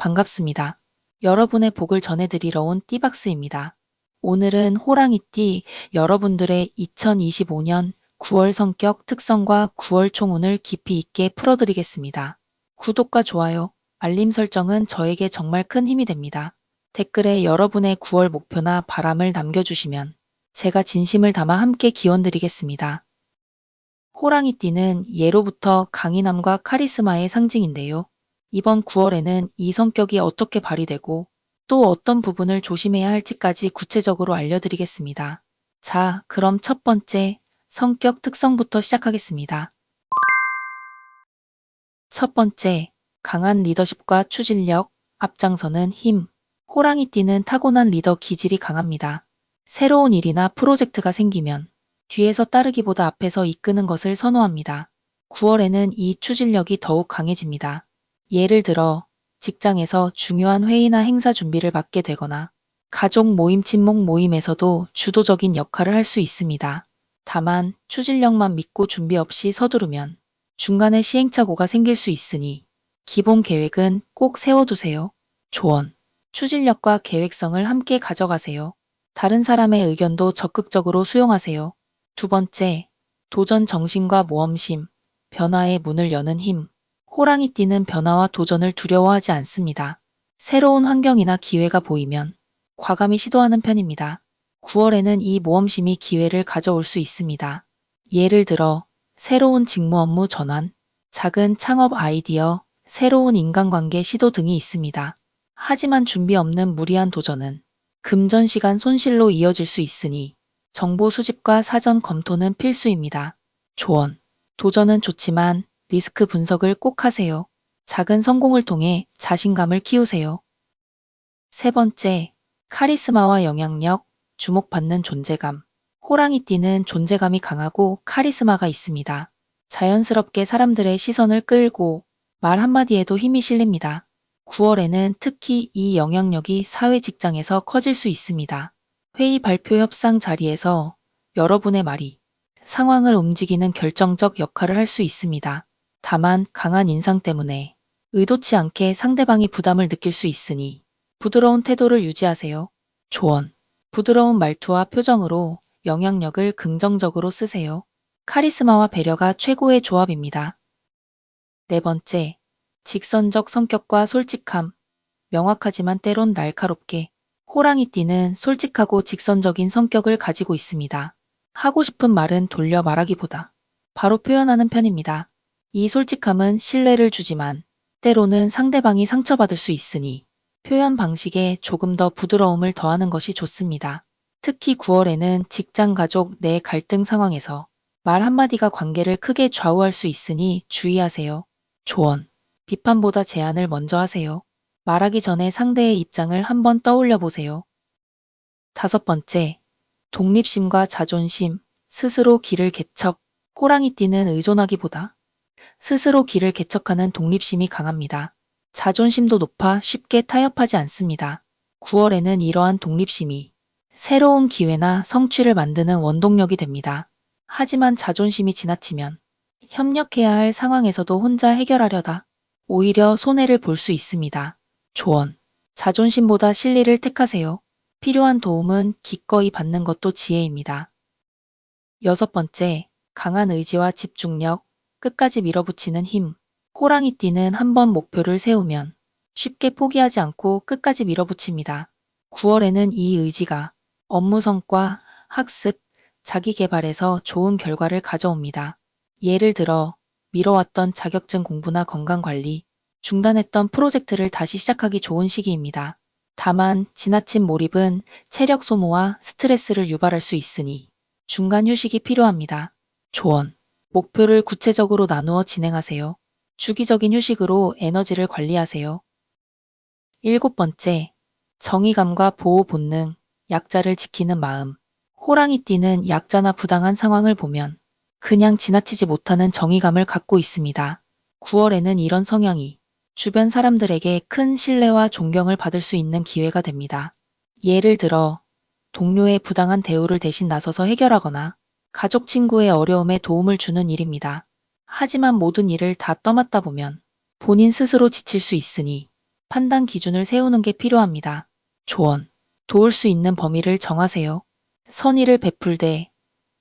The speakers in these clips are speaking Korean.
반갑습니다. 여러분의 복을 전해드리러 온 띠박스입니다. 오늘은 호랑이띠 여러분들의 2025년 9월 성격 특성과 9월 총운을 깊이 있게 풀어드리겠습니다. 구독과 좋아요, 알림 설정은 저에게 정말 큰 힘이 됩니다. 댓글에 여러분의 9월 목표나 바람을 남겨주시면 제가 진심을 담아 함께 기원드리겠습니다. 호랑이띠는 예로부터 강인함과 카리스마의 상징인데요. 이번 9월에는 이 성격이 어떻게 발휘되고 또 어떤 부분을 조심해야 할지까지 구체적으로 알려드리겠습니다. 자, 그럼 첫 번째, 성격 특성부터 시작하겠습니다. 첫 번째, 강한 리더십과 추진력, 앞장서는 힘. 호랑이띠는 타고난 리더 기질이 강합니다. 새로운 일이나 프로젝트가 생기면 뒤에서 따르기보다 앞에서 이끄는 것을 선호합니다. 9월에는 이 추진력이 더욱 강해집니다. 예를 들어 직장에서 중요한 회의나 행사 준비를 맡게 되거나 가족 모임, 친목 모임에서도 주도적인 역할을 할 수 있습니다. 다만 추진력만 믿고 준비 없이 서두르면 중간에 시행착오가 생길 수 있으니 기본 계획은 꼭 세워두세요. 조언. 추진력과 계획성을 함께 가져가세요. 다른 사람의 의견도 적극적으로 수용하세요. 두 번째, 도전 정신과 모험심, 변화의 문을 여는 힘. 호랑이띠는 변화와 도전을 두려워하지 않습니다. 새로운 환경이나 기회가 보이면 과감히 시도하는 편입니다. 9월에는 이 모험심이 기회를 가져올 수 있습니다. 예를 들어 새로운 직무 업무 전환, 작은 창업 아이디어, 새로운 인간관계 시도 등이 있습니다. 하지만 준비 없는 무리한 도전은 금전시간 손실로 이어질 수 있으니 정보 수집과 사전 검토는 필수입니다. 조언. 도전은 좋지만 리스크 분석을 꼭 하세요. 작은 성공을 통해 자신감을 키우세요. 세 번째, 카리스마와 영향력, 주목받는 존재감. 호랑이띠는 존재감이 강하고 카리스마가 있습니다. 자연스럽게 사람들의 시선을 끌고 말 한마디에도 힘이 실립니다. 9월에는 특히 이 영향력이 사회 직장에서 커질 수 있습니다. 회의 발표 협상 자리에서 여러분의 말이 상황을 움직이는 결정적 역할을 할 수 있습니다. 다만 강한 인상 때문에 의도치 않게 상대방이 부담을 느낄 수 있으니 부드러운 태도를 유지하세요. 조언. 부드러운 말투와 표정으로 영향력을 긍정적으로 쓰세요. 카리스마와 배려가 최고의 조합입니다. 네 번째, 직선적 성격과 솔직함. 명확하지만 때론 날카롭게. 호랑이띠는 솔직하고 직선적인 성격을 가지고 있습니다. 하고 싶은 말은 돌려 말하기보다 바로 표현하는 편입니다. 이 솔직함은 신뢰를 주지만 때로는 상대방이 상처받을 수 있으니 표현 방식에 조금 더 부드러움을 더하는 것이 좋습니다. 특히 9월에는 직장 가족 내 갈등 상황에서 말 한마디가 관계를 크게 좌우할 수 있으니 주의하세요. 조언. 비판보다 제안을 먼저 하세요. 말하기 전에 상대의 입장을 한번 떠올려 보세요. 다섯 번째, 독립심과 자존심, 스스로 길을 개척. 호랑이띠는 의존하기보다 스스로 길을 개척하는 독립심이 강합니다. 자존심도 높아 쉽게 타협하지 않습니다. 9월에는 이러한 독립심이 새로운 기회나 성취를 만드는 원동력이 됩니다. 하지만 자존심이 지나치면 협력해야 할 상황에서도 혼자 해결하려다 오히려 손해를 볼 수 있습니다. 조언. 자존심보다 실리를 택하세요. 필요한 도움은 기꺼이 받는 것도 지혜입니다. 여섯 번째, 강한 의지와 집중력, 끝까지 밀어붙이는 힘. 호랑이띠는 한번 목표를 세우면 쉽게 포기하지 않고 끝까지 밀어붙입니다. 9월에는 이 의지가 업무 성과, 학습, 자기 개발에서 좋은 결과를 가져옵니다. 예를 들어 미뤄왔던 자격증 공부나 건강관리, 중단했던 프로젝트를 다시 시작하기 좋은 시기입니다. 다만 지나친 몰입은 체력 소모와 스트레스를 유발할 수 있으니 중간 휴식이 필요합니다. 조언. 목표를 구체적으로 나누어 진행하세요. 주기적인 휴식으로 에너지를 관리하세요. 일곱 번째, 정의감과 보호 본능, 약자를 지키는 마음. 호랑이띠는 약자나 부당한 상황을 보면 그냥 지나치지 못하는 정의감을 갖고 있습니다. 9월에는 이런 성향이 주변 사람들에게 큰 신뢰와 존경을 받을 수 있는 기회가 됩니다. 예를 들어 동료의 부당한 대우를 대신 나서서 해결하거나 가족 친구의 어려움에 도움을 주는 일입니다. 하지만 모든 일을 다 떠맡다 보면 본인 스스로 지칠 수 있으니 판단 기준을 세우는 게 필요합니다. 조언. 도울 수 있는 범위를 정하세요. 선의를 베풀되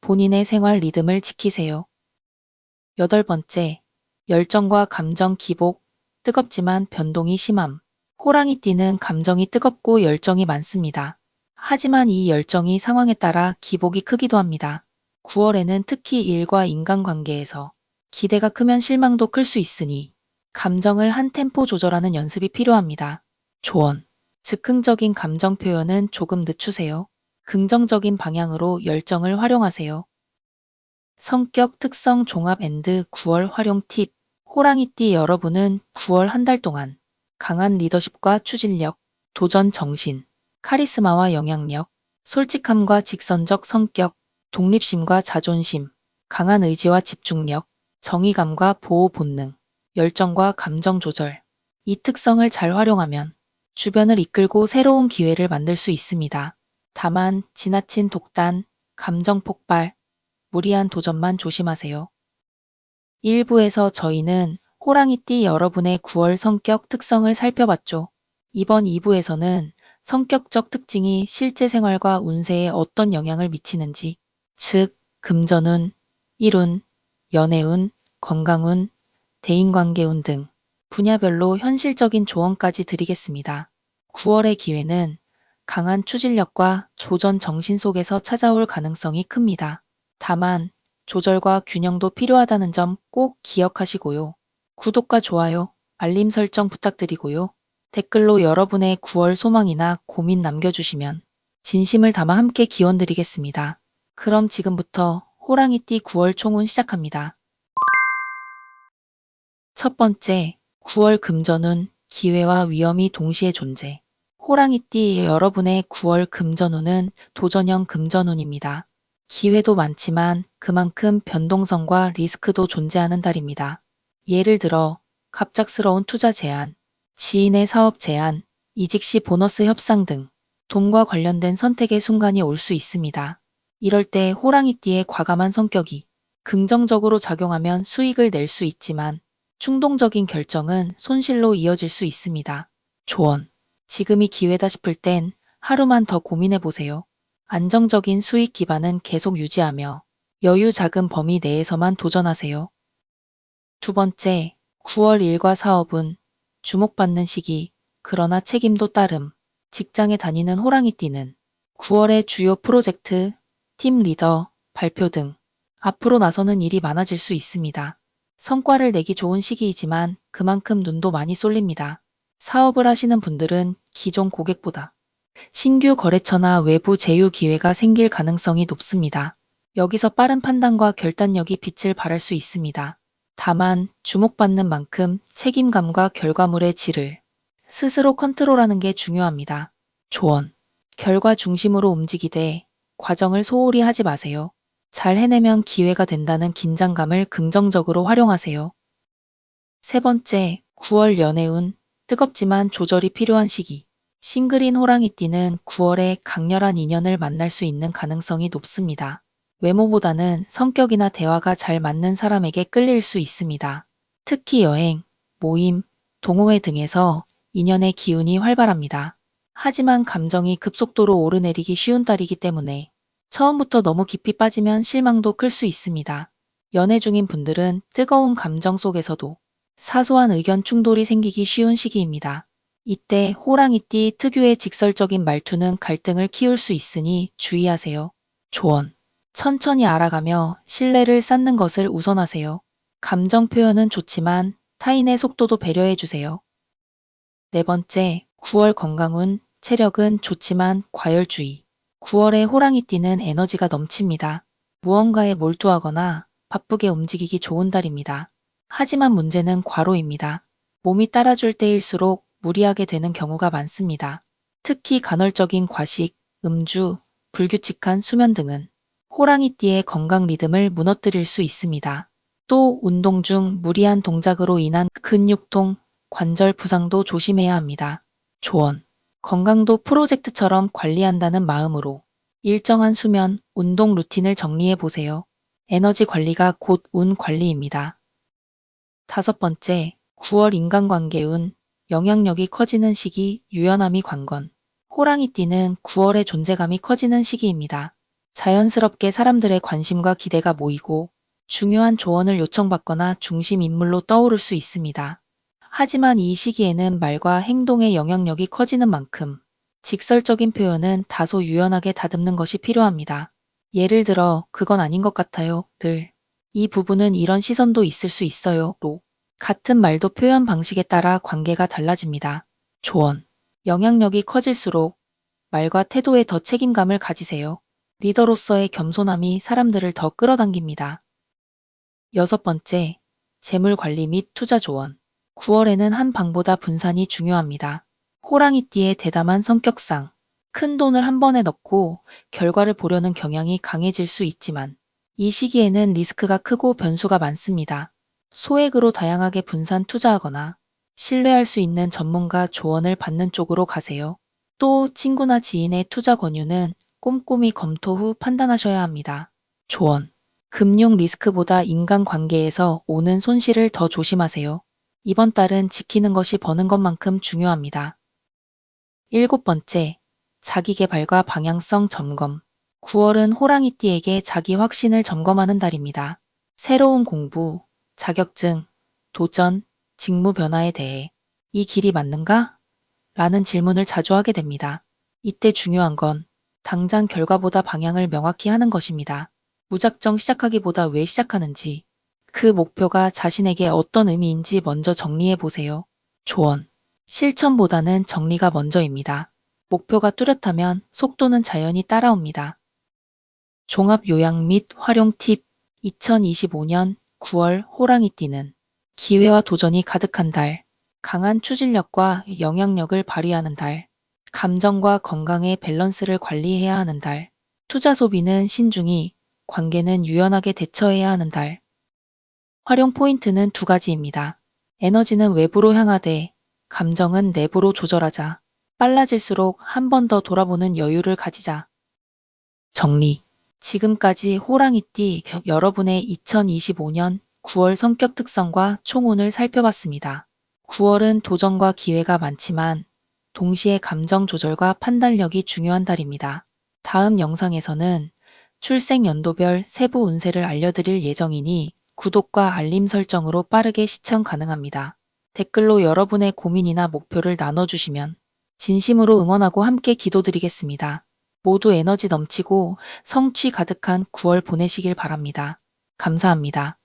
본인의 생활 리듬을 지키세요. 8번째, 열정과 감정 기복, 뜨겁지만 변동이 심함. 호랑이띠는 감정이 뜨겁고 열정이 많습니다. 하지만 이 열정이 상황에 따라 기복이 크기도 합니다. 9월에는 특히 일과 인간관계에서 기대가 크면 실망도 클 수 있으니 감정을 한 템포 조절하는 연습이 필요합니다. 조언. 즉흥적인 감정 표현은 조금 늦추세요. 긍정적인 방향으로 열정을 활용하세요. 성격 특성 종합 앤드 9월 활용 팁. 호랑이띠 여러분은 9월 한 달 동안 강한 리더십과 추진력, 도전 정신, 카리스마와 영향력, 솔직함과 직선적 성격, 독립심과 자존심, 강한 의지와 집중력, 정의감과 보호 본능, 열정과 감정 조절. 이 특성을 잘 활용하면 주변을 이끌고 새로운 기회를 만들 수 있습니다. 다만 지나친 독단, 감정 폭발, 무리한 도전만 조심하세요. 1부에서 저희는 호랑이띠 여러분의 9월 성격 특성을 살펴봤죠. 이번 2부에서는 성격적 특징이 실제 생활과 운세에 어떤 영향을 미치는지, 즉, 금전운, 일운, 연애운, 건강운, 대인관계운 등 분야별로 현실적인 조언까지 드리겠습니다. 9월의 기회는 강한 추진력과 도전 정신 속에서 찾아올 가능성이 큽니다. 다만 조절과 균형도 필요하다는 점 꼭 기억하시고요. 구독과 좋아요, 알림 설정 부탁드리고요. 댓글로 여러분의 9월 소망이나 고민 남겨주시면 진심을 담아 함께 기원 드리겠습니다. 그럼 지금부터 호랑이띠 9월 총운 시작합니다. 첫 번째, 9월 금전운, 기회와 위험이 동시에 존재. 호랑이띠 여러분의 9월 금전운은 도전형 금전운입니다. 기회도 많지만 그만큼 변동성과 리스크도 존재하는 달입니다. 예를 들어 갑작스러운 투자 제안, 지인의 사업 제안, 이직 시 보너스 협상 등 돈과 관련된 선택의 순간이 올 수 있습니다. 이럴 때 호랑이띠의 과감한 성격이 긍정적으로 작용하면 수익을 낼 수 있지만 충동적인 결정은 손실로 이어질 수 있습니다. 조언. 지금이 기회다 싶을 땐 하루만 더 고민해 보세요. 안정적인 수익 기반은 계속 유지하며 여유 작은 범위 내에서만 도전하세요. 두 번째, 9월 일과 사업은 주목받는 시기, 그러나 책임도 따름. 직장에 다니는 호랑이띠는 9월의 주요 프로젝트, 팀 리더, 발표 등 앞으로 나서는 일이 많아질 수 있습니다. 성과를 내기 좋은 시기이지만 그만큼 눈도 많이 쏠립니다. 사업을 하시는 분들은 기존 고객보다 신규 거래처나 외부 제휴 기회가 생길 가능성이 높습니다. 여기서 빠른 판단과 결단력이 빛을 발할 수 있습니다. 다만 주목받는 만큼 책임감과 결과물의 질을 스스로 컨트롤하는 게 중요합니다. 조언. 결과 중심으로 움직이되 과정을 소홀히 하지 마세요. 잘 해내면 기회가 된다는 긴장감을 긍정적으로 활용하세요. 세 번째, 9월 연애운, 뜨겁지만 조절이 필요한 시기. 싱글인 호랑이띠는 9월에 강렬한 인연을 만날 수 있는 가능성이 높습니다. 외모보다는 성격이나 대화가 잘 맞는 사람에게 끌릴 수 있습니다. 특히 여행, 모임, 동호회 등에서 인연의 기운이 활발합니다. 하지만 감정이 급속도로 오르내리기 쉬운 달이기 때문에 처음부터 너무 깊이 빠지면 실망도 클 수 있습니다. 연애 중인 분들은 뜨거운 감정 속에서도 사소한 의견 충돌이 생기기 쉬운 시기입니다. 이때 호랑이띠 특유의 직설적인 말투는 갈등을 키울 수 있으니 주의하세요. 조언. 천천히 알아가며 신뢰를 쌓는 것을 우선하세요. 감정 표현은 좋지만 타인의 속도도 배려해주세요. 네 번째, 9월 건강운, 체력은 좋지만 과열주의. 9월에 호랑이띠는 에너지가 넘칩니다. 무언가에 몰두하거나 바쁘게 움직이기 좋은 달입니다. 하지만 문제는 과로입니다. 몸이 따라줄 때일수록 무리하게 되는 경우가 많습니다. 특히 간헐적인 과식, 음주, 불규칙한 수면 등은 호랑이띠의 건강 리듬을 무너뜨릴 수 있습니다. 또 운동 중 무리한 동작으로 인한 근육통, 관절 부상도 조심해야 합니다. 조언. 건강도 프로젝트처럼 관리한다는 마음으로 일정한 수면, 운동 루틴을 정리해 보세요. 에너지 관리가 곧 운 관리입니다. 다섯 번째, 9월 인간관계운, 영향력이 커지는 시기, 유연함이 관건. 호랑이띠는 9월의 존재감이 커지는 시기입니다. 자연스럽게 사람들의 관심과 기대가 모이고 중요한 조언을 요청받거나 중심 인물로 떠오를 수 있습니다. 하지만 이 시기에는 말과 행동의 영향력이 커지는 만큼 직설적인 표현은 다소 유연하게 다듬는 것이 필요합니다. 예를 들어, 그건 아닌 것 같아요. 이 부분은 이런 시선도 있을 수 있어요. 로. 같은 말도 표현 방식에 따라 관계가 달라집니다. 조언. 영향력이 커질수록 말과 태도에 더 책임감을 가지세요. 리더로서의 겸손함이 사람들을 더 끌어당깁니다. 6번째, 재물 관리 및 투자 조언. 9월에는 한 방보다 분산이 중요합니다. 호랑이띠의 대담한 성격상 큰 돈을 한 번에 넣고 결과를 보려는 경향이 강해질 수 있지만 이 시기에는 리스크가 크고 변수가 많습니다. 소액으로 다양하게 분산 투자하거나 신뢰할 수 있는 전문가 조언을 받는 쪽으로 가세요. 또 친구나 지인의 투자 권유는 꼼꼼히 검토 후 판단하셔야 합니다. 조언. 금융 리스크보다 인간관계에서 오는 손실을 더 조심하세요. 이번 달은 지키는 것이 버는 것만큼 중요합니다. 7번째, 자기계발과 방향성 점검. 9월은 호랑이띠에게 자기 확신을 점검하는 달입니다. 새로운 공부, 자격증, 도전, 직무 변화에 대해 이 길이 맞는가? 라는 질문을 자주 하게 됩니다. 이때 중요한 건 당장 결과보다 방향을 명확히 하는 것입니다. 무작정 시작하기보다 왜 시작하는지, 그 목표가 자신에게 어떤 의미인지 먼저 정리해 보세요. 조언. 실천보다는 정리가 먼저입니다. 목표가 뚜렷하면 속도는 자연히 따라옵니다. 종합 요약 및 활용 팁. 2025년 9월 호랑이띠는 기회와 도전이 가득한 달, 강한 추진력과 영향력을 발휘하는 달, 감정과 건강의 밸런스를 관리해야 하는 달, 투자 소비는 신중히, 관계는 유연하게 대처해야 하는 달. 활용 포인트는 두 가지입니다. 에너지는 외부로 향하되 감정은 내부로 조절하자. 빨라질수록 한 번 더 돌아보는 여유를 가지자. 정리. 지금까지 호랑이띠 여러분의 2025년 9월 성격 특성과 총운을 살펴봤습니다. 9월은 도전과 기회가 많지만 동시에 감정 조절과 판단력이 중요한 달입니다. 다음 영상에서는 출생 연도별 세부 운세를 알려드릴 예정이니 구독과 알림 설정으로 빠르게 시청 가능합니다. 댓글로 여러분의 고민이나 목표를 나눠주시면 진심으로 응원하고 함께 기도드리겠습니다. 모두 에너지 넘치고 성취 가득한 9월 보내시길 바랍니다. 감사합니다.